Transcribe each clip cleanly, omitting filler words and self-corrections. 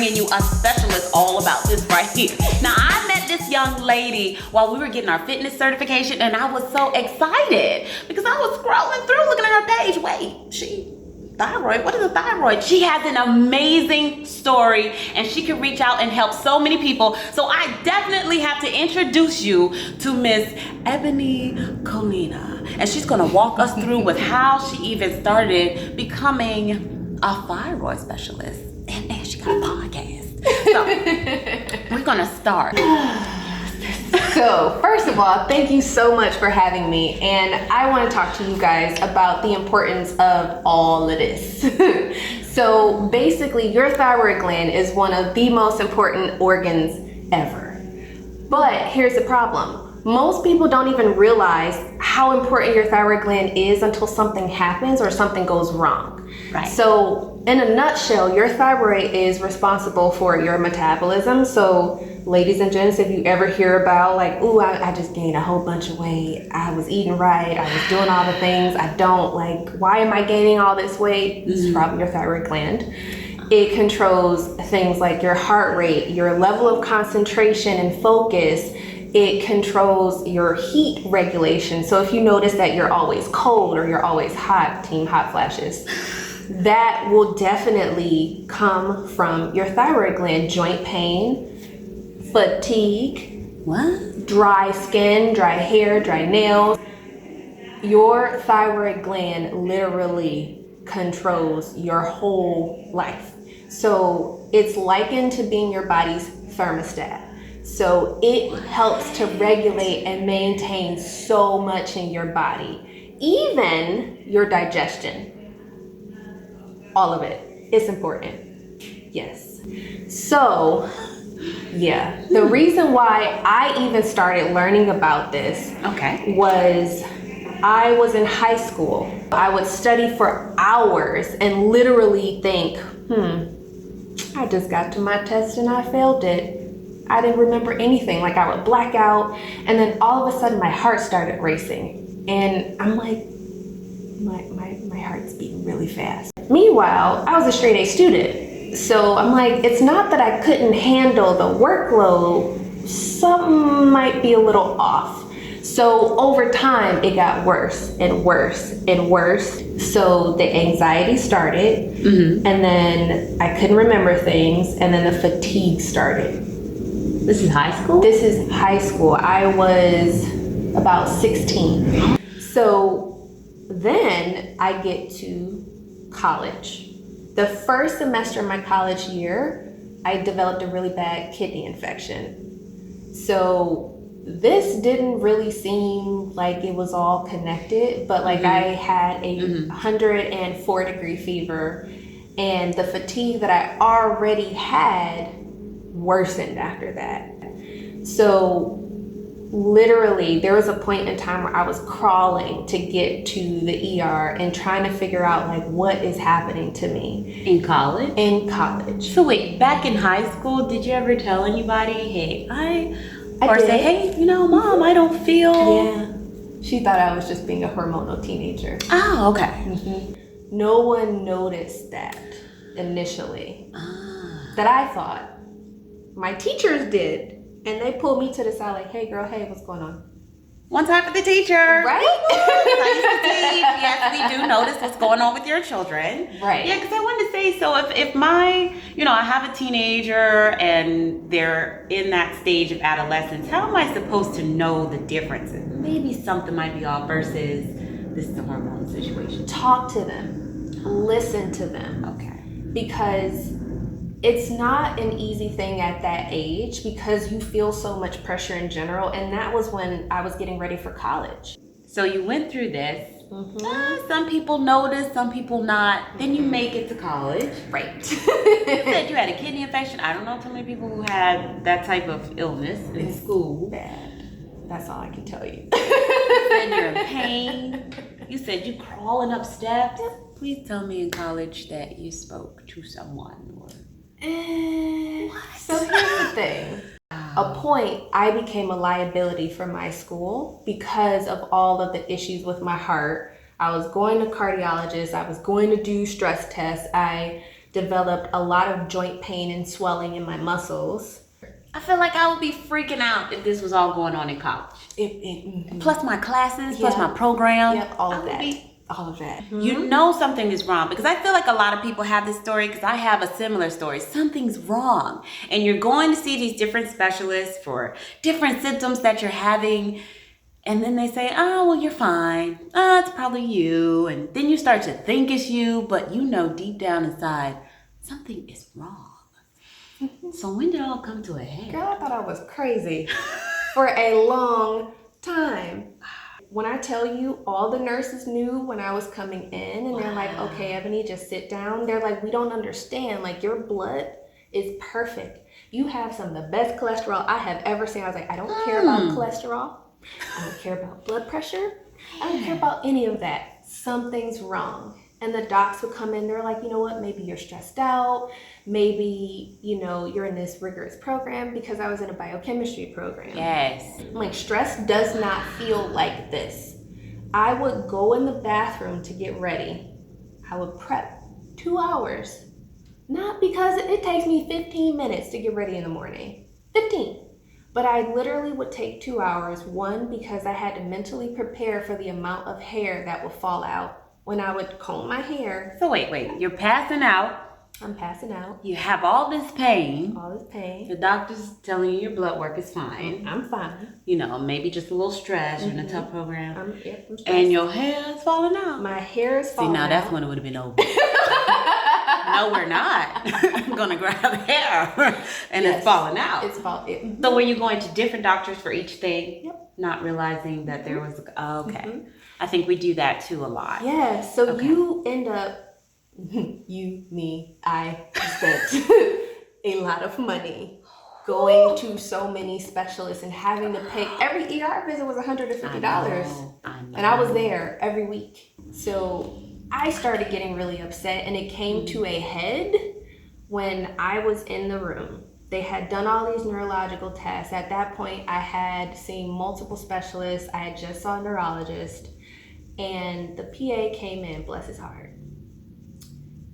bringing you a specialist all about this right here. Now, I met this young lady while we were getting our fitness certification, and I was so excited because I was scrolling through looking at her page. Wait, thyroid? What is a thyroid? She has an amazing story, and she can reach out and help so many people. So I definitely have to introduce you to Miss Ebony Colina, and she's gonna walk us through with how she even started becoming a thyroid specialist, and she got a podcast. So we're gonna start. So first of all, thank you so much for having me, and I want to talk to you guys about the importance of all of this. So basically, your thyroid gland is one of the most important organs ever. But here's the problem. Most people don't even realize how important your thyroid gland is until something happens or something goes wrong. Right. So in a nutshell, your thyroid is responsible for your metabolism. So ladies and gents, if you ever hear about like, ooh, I just gained a whole bunch of weight, I was eating right, I was doing all the things I don't like, why am I gaining all this weight? This is probably your thyroid gland. It controls things like your heart rate, your level of concentration and focus. It controls your heat regulation. So if you notice that you're always cold or you're always hot, team hot flashes, that will definitely come from your thyroid gland. Joint pain, fatigue, dry skin, dry hair, dry nails. Your thyroid gland literally controls your whole life. So it's likened to being your body's thermostat. So it helps to regulate and maintain so much in your body, even your digestion. All of it. It's important. Yes. So yeah, the reason why I even started learning about this was I was in high school. I would study for hours and literally think, I just got to my test and I failed it. I didn't remember anything. Like I would black out, and then all of a sudden my heart started racing. And I'm like, my heart's beating really fast. Meanwhile, I was a straight A student. So I'm like, it's not that I couldn't handle the workload, something might be a little off. So over time, it got worse and worse and worse. So the anxiety started, and then I couldn't remember things, and then the fatigue started. This is high school? This is high school. I was about 16. So then I get to college. The first semester of my college year, I developed a really bad kidney infection. So this didn't really seem like it was all connected, but like I had a 104-degree fever, and the fatigue that I already had worsened after that. So literally there was a point in time where I was crawling to get to the ER and trying to figure out like what is happening to me. In college? In college. So wait, back in high school, did you ever tell anybody, hey, I did. say, hey, Mom, I don't feel... Yeah. She thought I was just being a hormonal teenager. Oh, okay. No one noticed that initially. That I thought. My teachers did. And they pulled me to the side like, hey girl, hey, what's going on? One time for the teacher. Right? Yes, we do notice what's going on with your children. Right. Yeah, because I wanted to say, so if my, I have a teenager and they're in that stage of adolescence, how am I supposed to know the differences? Maybe something might be off versus this is a hormone situation. Talk to them. Listen to them. Okay. Because it's not an easy thing at that age because you feel so much pressure in general. And that was when I was getting ready for college. So you went through this. Some people notice, some people not. Then you make it to college. Right. You said you had a kidney infection. I don't know too many people who had that type of illness in school. Bad. That's all I can tell you. You said you're in pain. You said you crawling up steps. Please tell me in college that you spoke to someone or... So here's the thing. A point, I became a liability for my school because of all of the issues with my heart. I was going to cardiologists. I was going to do stress tests. I developed a lot of joint pain and swelling in my muscles. I feel like I would be freaking out if this was all going on in college. Plus my classes, plus my program. Yep, all of that. All of that. You know something is wrong, because I feel like a lot of people have this story, because I have a similar story. Something's wrong. And you're going to see these different specialists for different symptoms that you're having. And then they say, oh, well, you're fine. Oh, it's probably you. And then you start to think it's you, but you know deep down inside, something is wrong. So when did it all come to a head? Girl, I thought I was crazy for a long time. When I tell you, all the nurses knew when I was coming in, and they're like, okay, Ebony, just sit down. They're like, we don't understand. Like, your blood is perfect. You have some of the best cholesterol I have ever seen. I was like, I don't care about cholesterol. I don't care about blood pressure. I don't care about any of that. Something's wrong. And the docs would come in, they're like, you know what, maybe you're stressed out. Maybe, you know, you're in this rigorous program, because I was in a biochemistry program. Yes. Like, stress does not feel like this. I would go in the bathroom to get ready. I would prep 2 hours. Not because it takes me 15 minutes to get ready in the morning. 15. But I literally would take 2 hours. One, because I had to mentally prepare for the amount of hair that would fall out when I would comb my hair. So wait, you're passing out. I'm passing out. You have all this pain. All this pain. The doctor's telling you your blood work is fine. I'm fine. You know, maybe just a little stress. You're in a tough program. I'm stressed. And your hair is falling out. My hair is falling out. See, now that's when it would have been over. No, we're not. I'm going to grab hair. And it's falling out. It's falling. So were you going to different doctors for each thing? Yep. Not realizing that there was, okay. I think we do that too a lot. Yeah, so you end up, I spent a lot of money going to so many specialists and having to pay. Every ER visit was $150. I know. And I was there every week. So I started getting really upset, and it came to a head when I was in the room. They had done all these neurological tests. At that point, I had seen multiple specialists. I had just saw a neurologist, and the PA came in, bless his heart.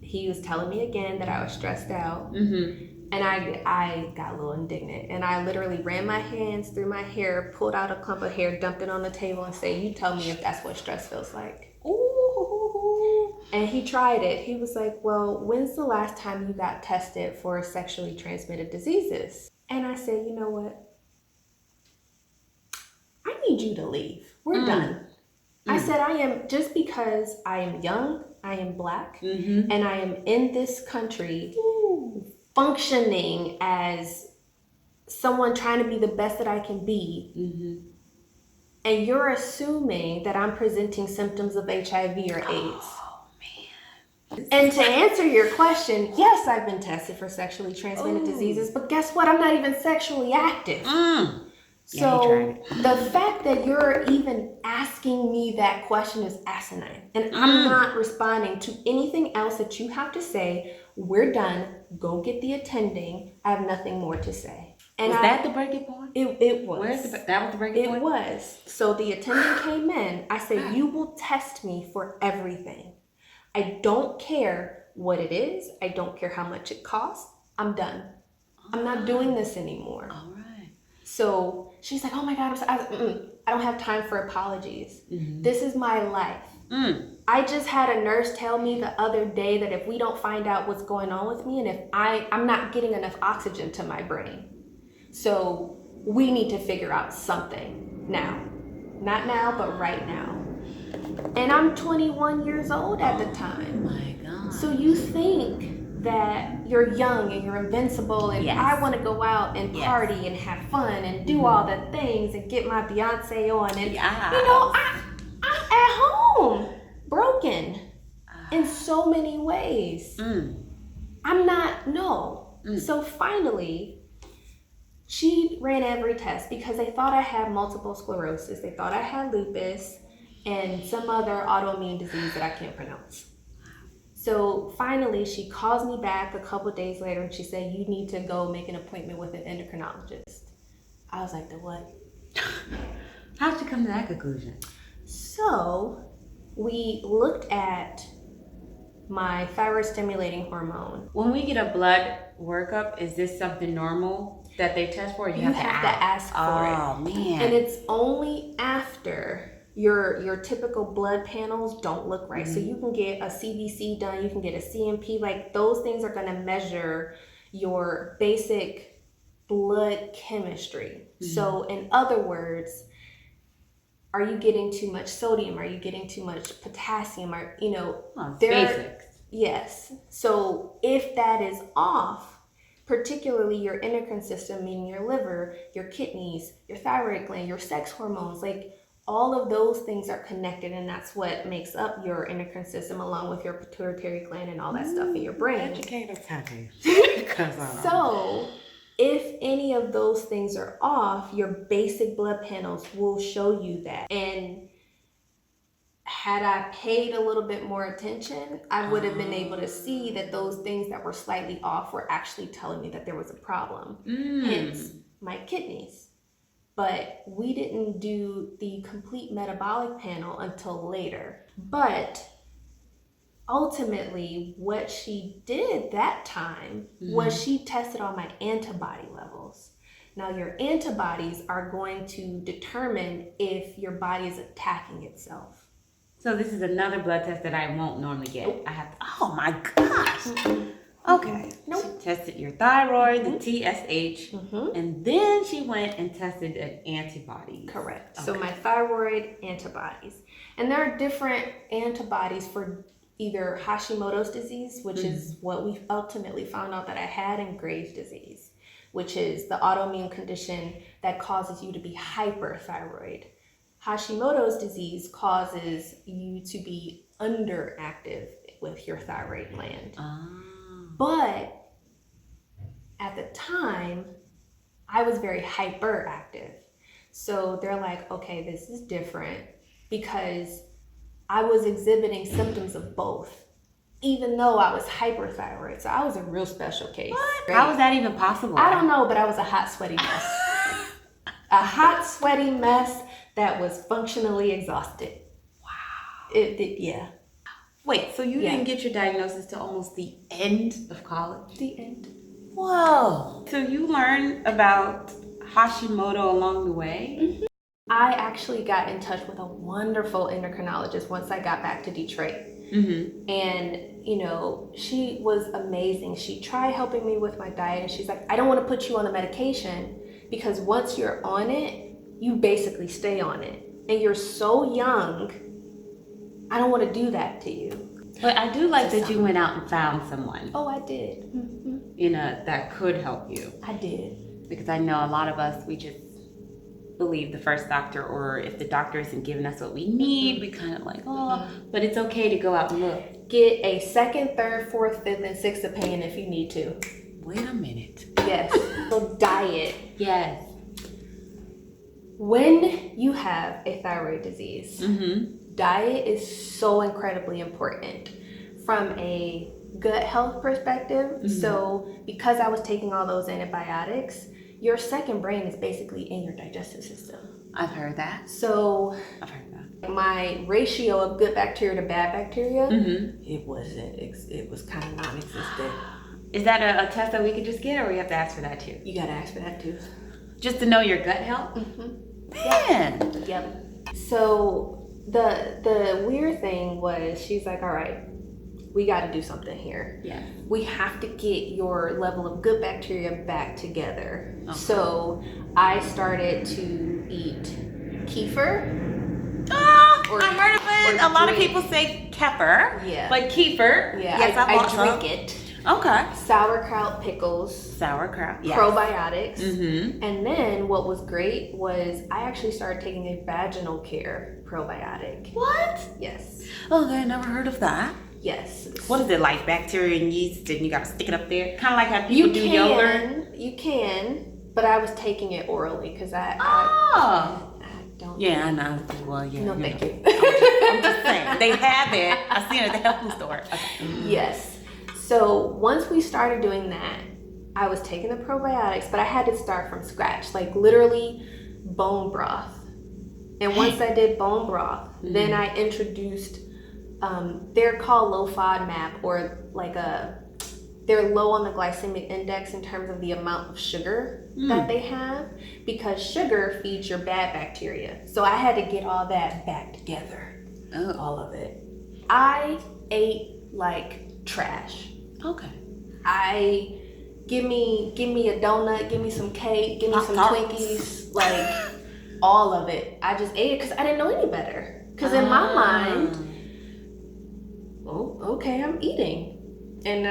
He was telling me again that I was stressed out. And I got a little indignant, and I literally ran my hands through my hair, pulled out a clump of hair, dumped it on the table, and said, you tell me if that's what stress feels like. Ooh. And he tried it. He was like, well, when's the last time you got tested for sexually transmitted diseases? And I said, you know what? I need you to leave. We're done. I said, I am, just because I am young, I am Black, and I am in this country functioning as someone trying to be the best that I can be, and you're assuming that I'm presenting symptoms of HIV or AIDS. Oh, man. And to answer your question, yes, I've been tested for sexually transmitted diseases, but guess what? I'm not even sexually active. So the fact that you're even asking me that question is asinine. And I'm not responding to anything else that you have to say. We're done. Go get the attending. I have nothing more to say. And was that the breaking point? It was. That was the breaking point? It was. So the attendant came in. I said, you will test me for everything. I don't care what it is. I don't care how much it costs. I'm done. I'm not doing this anymore. All right. So she's like, oh my God, I don't have time for apologies. This is my life. I just had a nurse tell me the other day that if we don't find out what's going on with me, and if I'm not getting enough oxygen to my brain. So we need to figure out something now. Not now, but right now. And I'm 21 years old at the time. Oh my God. So you think that you're young and you're invincible, and I want to go out and party and have fun and do all the things and get my Beyonce on, and you know, I'm at home broken in so many ways. I'm not, So finally, she ran every test because they thought I had multiple sclerosis. They thought I had lupus and some other autoimmune disease that I can't pronounce. So finally, she calls me back a couple days later, and she said, you need to go make an appointment with an endocrinologist. I was like, the what? How'd you come to that conclusion? So we looked at my thyroid stimulating hormone. When we get a blood workup, is this something normal that they test for? Or you have to ask for it. Oh man! And it's only after your typical blood panels don't look right. So you can get a CBC done, you can get a CMP. Like those things are going to measure your basic blood chemistry. So in other words, are you getting too much sodium? Are you getting too much potassium? Or basics. Yes. So if that is off, particularly your endocrine system, meaning your liver, your kidneys, your thyroid gland, your sex hormones, like all of those things are connected, and that's what makes up your endocrine system, along with your pituitary gland and all that stuff in your brain. Educate us, honey. So if any of those things are off, your basic blood panels will show you that. And had I paid a little bit more attention, I would have been able to see that those things that were slightly off were actually telling me that there was a problem. Hence, my kidneys. But we didn't do the complete metabolic panel until later. But ultimately, what she did that time was she tested all my antibody levels. Now, your antibodies are going to determine if your body is attacking itself. So this is another blood test that I won't normally get. I have to, oh my gosh. Okay. She tested your thyroid, the TSH, and then she went and tested an antibody. Correct. Okay. So my thyroid antibodies. And there are different antibodies for either Hashimoto's disease, which is what we ultimately found out that I had, and Graves' disease, which is the autoimmune condition that causes you to be hyperthyroid. Hashimoto's disease causes you to be underactive with your thyroid gland. But at the time, I was very hyperactive. So they're like, okay, this is different, because I was exhibiting symptoms of both, even though I was hyperthyroid. So I was a real special case. What? Right? How was that even possible? I don't know, but I was a hot, sweaty mess. A hot, sweaty mess that was functionally exhausted. Wow. Yeah. Wait, so you didn't get your diagnosis till almost the end of college? The end. Whoa. So you learned about Hashimoto along the way? I actually got in touch with a wonderful endocrinologist once I got back to Detroit. And, you know, she was amazing. She tried helping me with my diet, and she's like, I don't want to put you on the medication, because once you're on it, you basically stay on it. And you're so young, I don't want to do that to you. But I do like that you went out and found someone. Oh, I did. You know, that could help you. I did. Because I know a lot of us, we just believe the first doctor, or if the doctor isn't giving us what we need, we kind of like, but it's okay to go out and look. Get a second, third, fourth, fifth, and sixth opinion if you need to. Wait a minute. Yes. So diet. Yes. When you have a thyroid disease, diet is so incredibly important from a gut health perspective. So because I was taking all those antibiotics, your second brain is basically in your digestive system. I've heard that. So I've heard that. My ratio of good bacteria to bad bacteria, it was kind of non-existent. Is that a test that we could just get, or we have to ask for that too? You gotta ask for that too. Just to know your gut health? Man. Yep. So the weird thing was, she's like, all right, we got to do something here. Yeah. We have to get your level of good bacteria back together. Okay. So I started to eat kefir. I heard of it. A lot of people say kefir. Yeah. But kefir. Yeah. Yes, I drink it. Okay. Sauerkraut pickles. Sauerkraut. Yes. Probiotics. And then what was great was I actually started taking a vaginal care probiotic. What? Yes. Okay, I never heard of that. Yes. What is it, like bacteria and yeast, and you got to stick it up there? Kind of like how people do yogurt? You can, but I was taking it orally because I don't. Yeah, I know. Well, yeah. No, thank you. I'm just saying. They have it. I seen it at the health food store. Okay. Yes. So once we started doing that, I was taking the probiotics, but I had to start from scratch, like literally bone broth. And once I did bone broth, then I introduced they're called low FODMAP, or like they're low on the glycemic index in terms of the amount of sugar that they have, because sugar feeds your bad bacteria. So I had to get all that back together, all of it. I ate like trash. Okay. Give me a donut, give me some cake, give me some Twinkies, like all of it. I just ate it because I didn't know any better. Because in my mind, oh, okay, I'm eating. And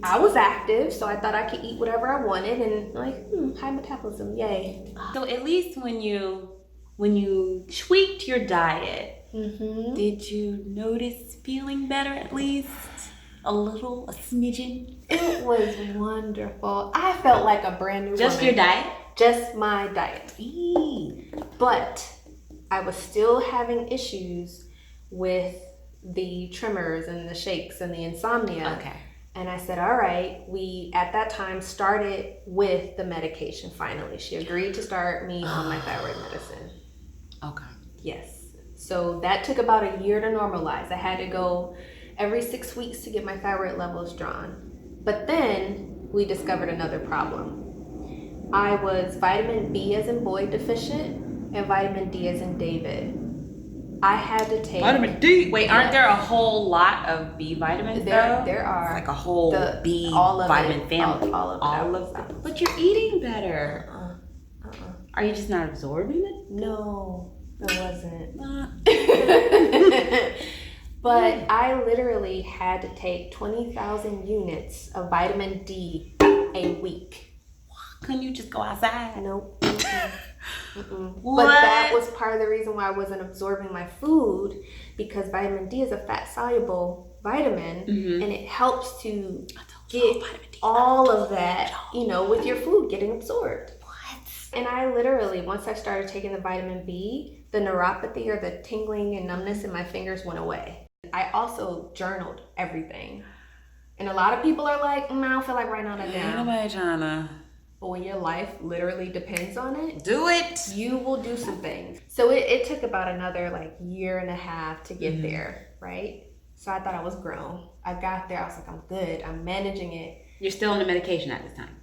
I was active, so I thought I could eat whatever I wanted, and like, high metabolism, yay. So at least when you tweaked your diet, did you notice feeling better at least? A little, a smidgen? It was wonderful. I felt like a brand new Just woman. your diet? Just my diet. But I was still having issues with the tremors and the shakes and the insomnia. Okay. And I said, all right, we at that time started with the medication finally. She agreed to start me on my thyroid medicine. Okay. Yes. So that took about a year to normalize. I had to go every 6 weeks to get my thyroid levels drawn. But then we discovered another problem. I was vitamin B as in boy deficient and vitamin D as in David. I had to take vitamin D. Wait, aren't there a whole lot of B vitamins though? There are. It's like a whole B vitamin family. All of it. But you're eating better. Are you just not absorbing it? No, it wasn't. But I literally had to take 20,000 units of vitamin D a week. Couldn't you just go outside? Nope. But that was part of the reason why I wasn't absorbing my food, because vitamin D is a fat soluble vitamin, and it helps to get all of that, with your food getting absorbed. And I literally, once I started taking the vitamin B, the neuropathy or the tingling and numbness in my fingers went away. I also journaled everything. And a lot of people are like, I don't feel like writing all that down. Ain't nobody trying to. But when your life literally depends on it, do it. You will do some things. So it took about another year and a half to get there, right? So I thought I was grown. I got there, I was like, I'm good, I'm managing it. You're still on the medication at this time.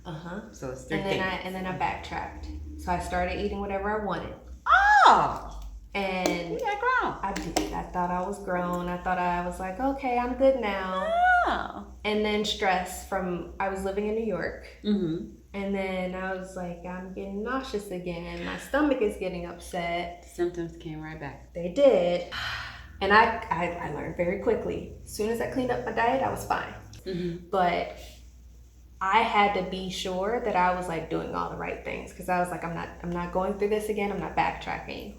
So it's 3 things. And then I backtracked. So I started eating whatever I wanted. Oh! And you got grown. I did. I thought I was grown. I thought I was like, okay, I'm good now. Oh. And then stress from, I was living in New York. And then I was like, I'm getting nauseous again. My stomach is getting upset. Symptoms came right back. They did. And I learned very quickly. As soon as I cleaned up my diet, I was fine. But I had to be sure that I was doing all the right things, because I was like, I'm not going through this again. I'm not backtracking.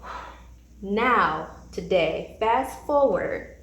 Now, today, fast forward,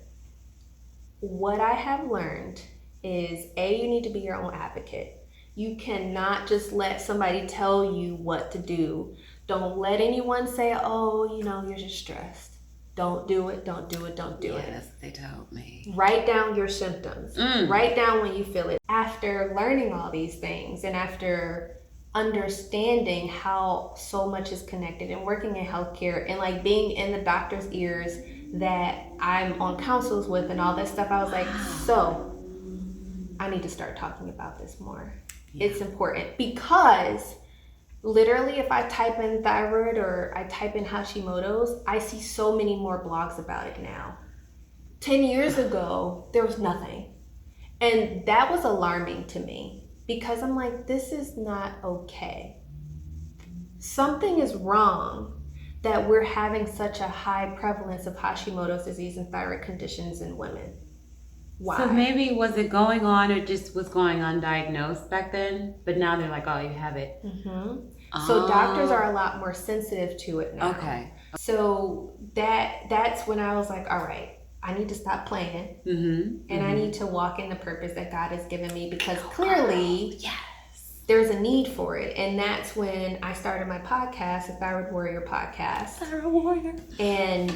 what I have learned is you need to be your own advocate. You cannot just let somebody tell you what to do. Don't let anyone say, oh, you're just stressed. Don't do it, don't do it, don't do it. Yes, they told me. Write down your symptoms. Write down when you feel it. After learning all these things and after understanding how so much is connected and working in healthcare and being in the doctor's ears that I'm on councils with and all that stuff, I was like, so I need to start talking about this more. It's important, because literally if I type in thyroid or I type in Hashimoto's, I see so many more blogs about it now. 10 years ago, there was nothing. And that was alarming to me, because I'm like, this is not okay. Something is wrong that we're having such a high prevalence of Hashimoto's disease and thyroid conditions in women. Why? So maybe was it going on, or just was going undiagnosed back then? But now they're like, oh, you have it. So doctors are a lot more sensitive to it now. Okay. So that's when I was like, all right, I need to stop playing. And I need to walk in the purpose that God has given me, because clearly there's a need for it. And that's when I started my podcast, the Thyroid Warrior podcast. Thyroid Warrior. And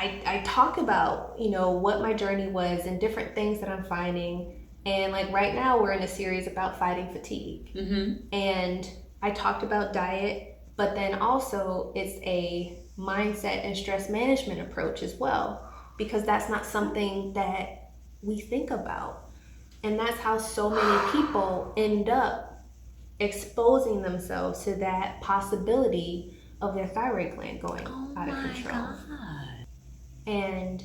I talk about, what my journey was and different things that I'm finding. And right now we're in a series about fighting fatigue. And I talked about diet, but then also it's a mindset and stress management approach as well. because that's not something that we think about. And that's how so many people end up exposing themselves to that possibility of their thyroid gland going out of control. God. And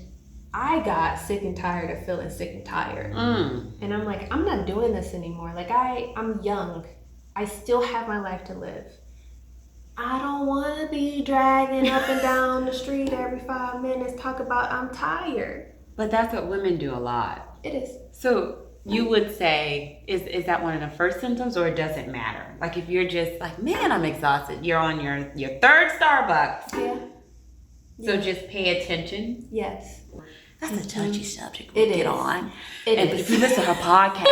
I got sick and tired of feeling sick and tired. And I'm like, I'm not doing this anymore. Like, I'm young. I still have my life to live. I don't want to be dragging up and down the street every 5 minutes, talk about I'm tired. But that's what women do a lot. It is. So you would say, is that one of the first symptoms, or does it matter? Like if you're just like, man, I'm exhausted. You're on your third Starbucks. Yeah. So just pay attention. Yes. That's a touchy subject It we'll get is. on. It And is. if you listen to her podcast,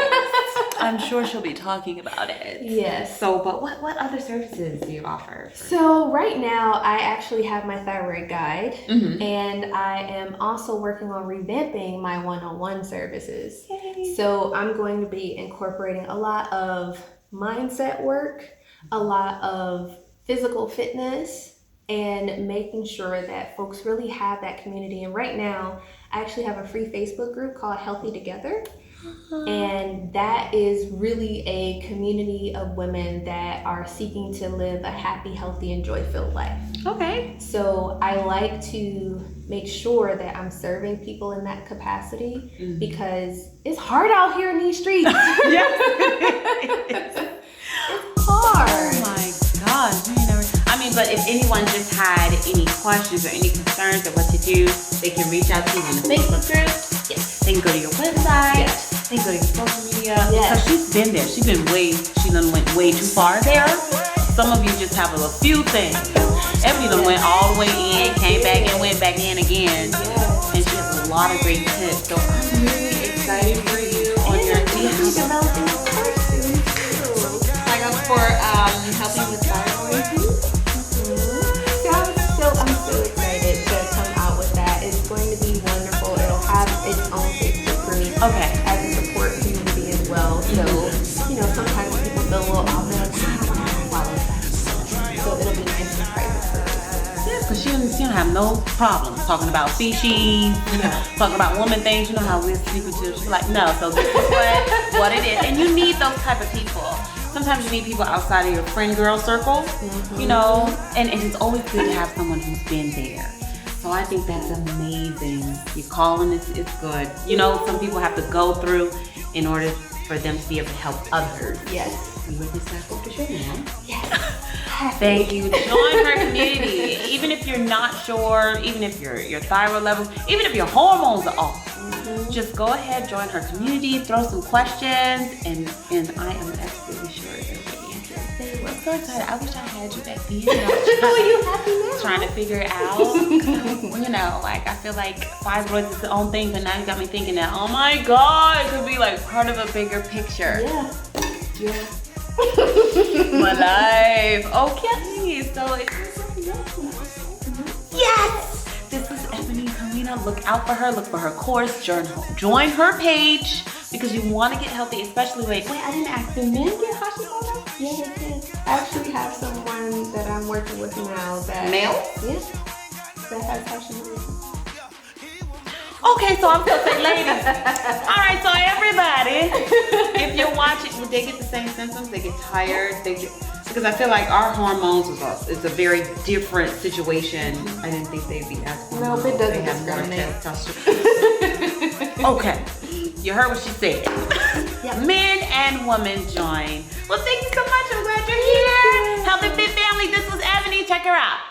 I'm sure she'll be talking about it. Yes. So, but what other services do you offer? So right now, I actually have my thyroid guide, and I am also working on revamping my one-on-one services. Yay. So I'm going to be incorporating a lot of mindset work, a lot of physical fitness, and making sure that folks really have that community. And right now, I actually have a free Facebook group called Healthy Together. And that is really a community of women that are seeking to live a happy, healthy, and joy-filled life. Okay. So I like to make sure that I'm serving people in that capacity because it's hard out here in these streets. It's hard. Oh my gosh. I mean, but if anyone just had any questions or any concerns of what to do, they can reach out to you on the Facebook group. Yes. They can go to your website. Yes. They can go to your social media. Yes. Because she's been there. She done went way too far there. Some of you just have a few things. Ebony done went all the way in, came back and went back in again. Yes. And she has a lot of great tips. So I'm really excited for you on your developing courses too. sign up for helping with thyroid. I'm so excited to come out with that. It's going to be wonderful. It'll have its own Facebook group. Okay. As a support community as well. So, sometimes people feel a little off. They're like, I don't want to follow that. So it'll be nice and private for us. Yeah, because she don't have no problem talking about species, talking about woman things. You know how we're secretive. She's like, no, so this is what it is. And you need those type of people. Sometimes you need people outside of your friend girl circle, and it's always good to have someone who's been there. So I think that's amazing. Your calling is good. Some people have to go through in order for them to be able to help others. Yes. You ready to start off the show now? Yes. Thank you. Join her community. Even if you're not sure, even if your thyroid levels, even if your hormones are off, just go ahead, join her community, throw some questions, and I am absolutely sure they'll be answered. I'm so excited. I wish I had you back then. Are you happy now? Trying to figure it out. I feel like fibroids is its own thing, but now you got me thinking that, oh my God, it could be like part of a bigger picture. Yeah. My life. Okay, so yes! This is Ebony Colina. Look out for her. Look for her course. Join her page because you want to get healthy, especially wait, I didn't ask. Do men get Hashimoto's? Yeah, they did. I actually have someone that I'm working with now that Male? Yes. That has Hashimoto's. Okay, so I'm still saying ladies. All right, so everybody, if you're watching, they get the same symptoms. They get tired. Because I feel like our hormones is a very different situation. I didn't think they'd be as hormonal. No, it doesn't They have more discriminate. testosterone. Okay, you heard what she said. Yep. Men and women join. Well, thank you so much. I'm glad